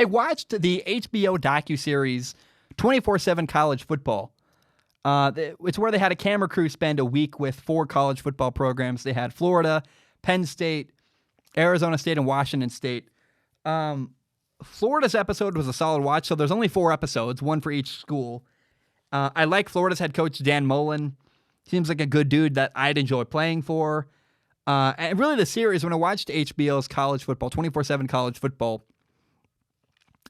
I watched the HBO docuseries 24/7 College Football. It's where they had a camera crew spend a week with 4 college football programs. They had Florida, Penn State, Arizona State, and Washington State. Florida's episode was a solid watch, so there's only 4 episodes, one for each school. I like Florida's head coach, Dan Mullen. Seems like a good dude that I'd enjoy playing for. And really the series, when I watched HBO's college football, 24/7 College Football,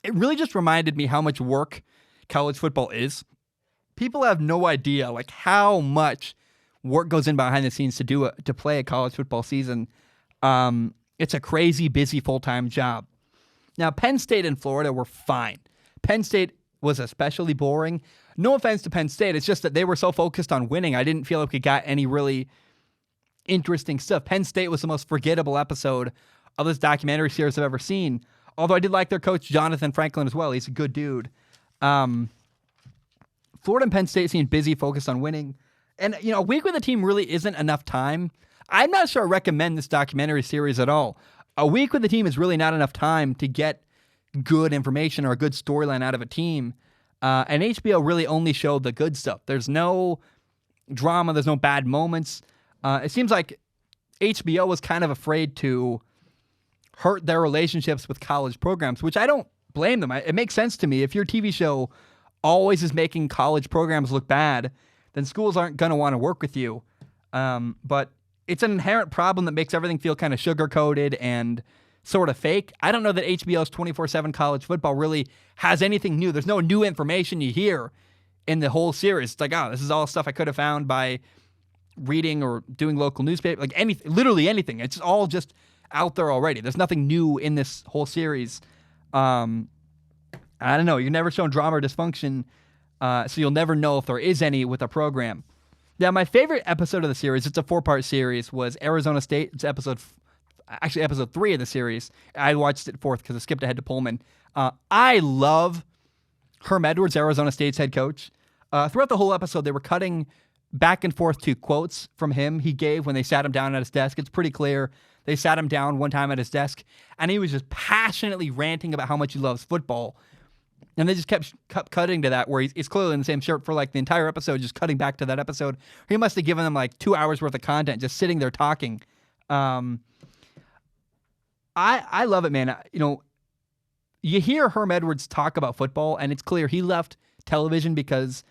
it really just reminded me how much work college football is. People have no idea like how much work goes in behind the scenes to play a college football season. It's a crazy, busy, full-time job. Now, Penn State and Florida were fine. Penn State was especially boring. No offense to Penn State. It's just that they were so focused on winning, I didn't feel like we got any really interesting stuff. Penn State was the most forgettable episode of this documentary series I've ever seen. Although I did like their coach, Jonathan Franklin, as well. He's a good dude. Florida and Penn State seemed busy, focused on winning. And, a week with a team really isn't enough time. I'm not sure I recommend this documentary series at all. A week with the team is really not enough time to get good information or a good storyline out of a team. And HBO really only showed the good stuff. There's no drama. There's no bad moments. It seems like HBO was kind of afraid to hurt their relationships with college programs, which I don't blame them. It makes sense to me. If your TV show always is making college programs look bad, then schools aren't going to want to work with you. But it's an inherent problem that makes everything feel kind of sugar-coated and sort of fake. I don't know that HBO's 24/7 College Football really has anything new. There's no new information you hear in the whole series. It's like, this is all stuff I could have found by reading or doing local newspaper, like anything, literally anything. It's all just out there already. There's nothing new in this whole series. I don't know. You're never shown drama or dysfunction, so you'll never know if there is any with a program. Now, my favorite episode of the series, it's a 4-part series, was Arizona State. It's episode 3 of the series. I watched it 4th because I skipped ahead to Pullman. I love Herm Edwards, Arizona State's head coach. Throughout the whole episode, they were cutting back and forth to quotes from him he gave when they sat him down at his desk. It's pretty clear. They sat him down one time at his desk, and he was just passionately ranting about how much he loves football. And they just kept cutting to that, where he's clearly in the same shirt for like the entire episode, just cutting back to that episode. He must have given them like 2 hours worth of content just sitting there talking. I love it, man. You hear Herm Edwards talk about football, and it's clear he left television because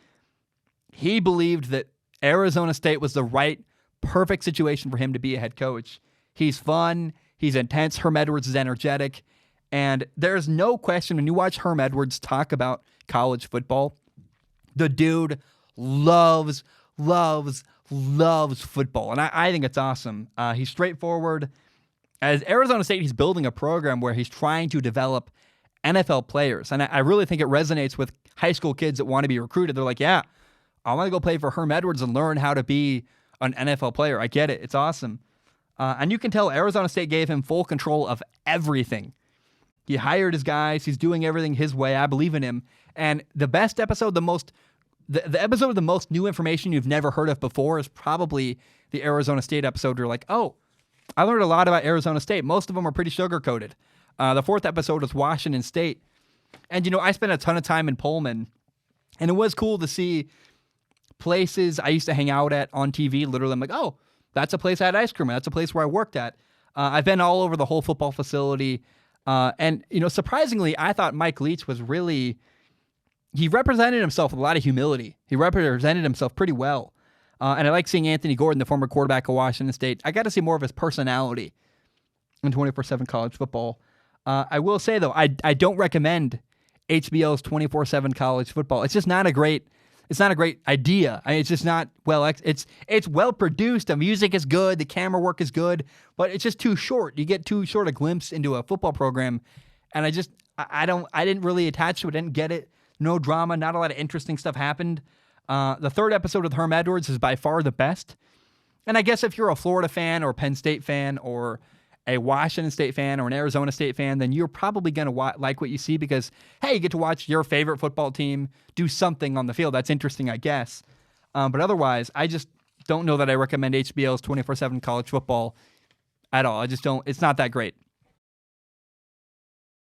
he believed that Arizona State was the right, perfect situation for him to be a head coach. He's fun. He's intense. Herm Edwards is energetic. And there's no question when you watch Herm Edwards talk about college football, the dude loves football. And I think it's awesome. He's straightforward. As Arizona State, he's building a program where he's trying to develop NFL players. And I really think it resonates with high school kids that want to be recruited. They're like, yeah, I want to go play for Herm Edwards and learn how to be an NFL player. I get it. It's awesome. And you can tell Arizona State gave him full control of everything. He hired his guys. He's doing everything his way. I believe in him. And the best episode, the episode with the most new information you've never heard of before is probably the Arizona State episode. You're like, oh, I learned a lot about Arizona State. Most of them are pretty sugar-coated. The 4th episode was Washington State. And, I spent a ton of time in Pullman. And it was cool to see places I used to hang out at on TV. Literally, I'm like, oh, that's a place I had ice cream at. That's a place where I worked at. I've been all over the whole football facility. And surprisingly, I thought Mike Leach was he represented himself with a lot of humility. He represented himself pretty well. And I like seeing Anthony Gordon, the former quarterback of Washington State. I got to see more of his personality in 24/7 College Football. I will say, though, I don't recommend HBO's 24/7 College Football. It's just not a great idea. I mean, it's just not it's well produced. The music is good. The camera work is good, but it's just too short. You get too short a glimpse into a football program. And I didn't really attach to it. I didn't get it. No drama. Not a lot of interesting stuff happened. The 3rd episode with Herm Edwards is by far the best. And I guess if you're a Florida fan or a Penn State fan or a Washington State fan or an Arizona State fan, then you're probably going to like what you see because, hey, you get to watch your favorite football team do something on the field. That's interesting, I guess. But otherwise, I just don't know that I recommend HBO's 24/7 College Football at all. I just don't. It's not that great.